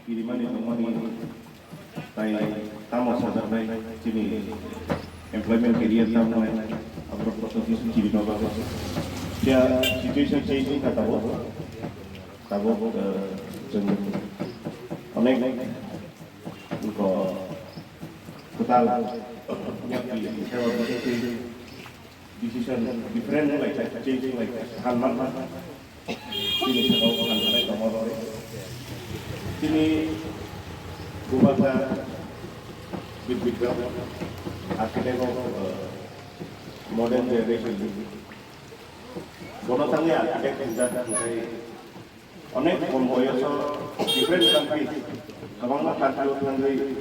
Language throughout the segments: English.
Kirimani Tomani by Tamos Saturday, Chini, employment career Tamai, our proposition Chirinoba. Their situation changing at Tabo, Connect total decision different like changing like Hanman. Sini sebab antara kamar sini gubata big architect of modern generation. Bonotangnya architect yang dari onek kompoyoso different countries. Kebangga country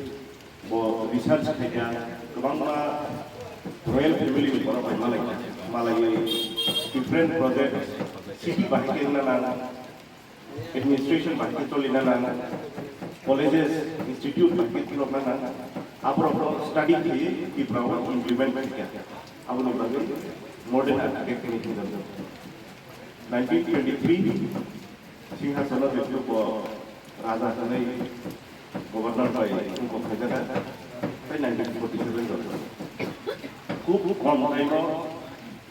bo research kerja kebangga royal family di bawah Malaya different project city bahagian nana administration bahagian tu nana colleges institute bahagian tu nana apa study di bawah implement kerja apa namanya modern architect ini kita 1923 Singhasana itu Raja Sanai Governor by Unko Khajara by 1947 खूब कम time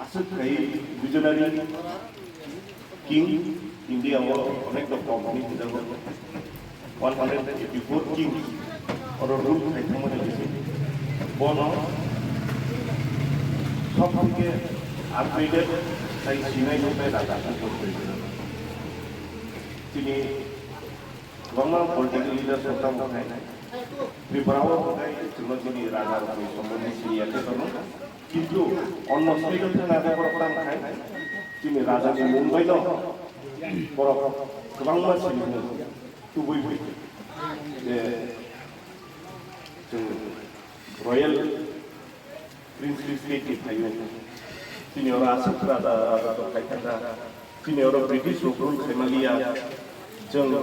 आसत कई visionary king India वो अनेक तो company किधर वो 184 king और rule ऐसे मत जैसे बोनो सब के अपडेटेड सही सीने में पे डाटा चीनी वहाँ पॉलिटिकल लीडर सबका होता है Preparawan pakai cuma sini raga kami semua sini ada kan? Itu on hospital tu ada program kan? Sini raga di Mumbai tu, program kebanggaan sini tu boleh Royal Princely State Thailand. Sini orang asal ada kaitan sini orang British rukun Somalia, jeng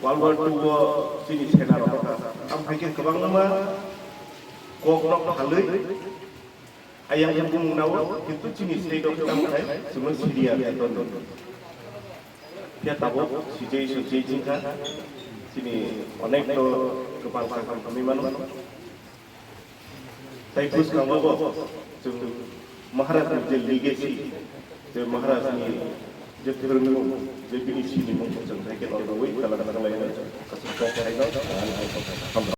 World War II sini senar orang. Am hakikat kebang nama koknok halui ayam yang bung nawa itu jenis state of Tamai semua Syria tonton. Dia tahu sijai jingka sini onek to kepalkan kami mana. Tapi pus kamu jeng Maharaj je legacy je Maharaj ni je terus definisi ni mungkin jeng hakikat orang lain kalau lain kasih kau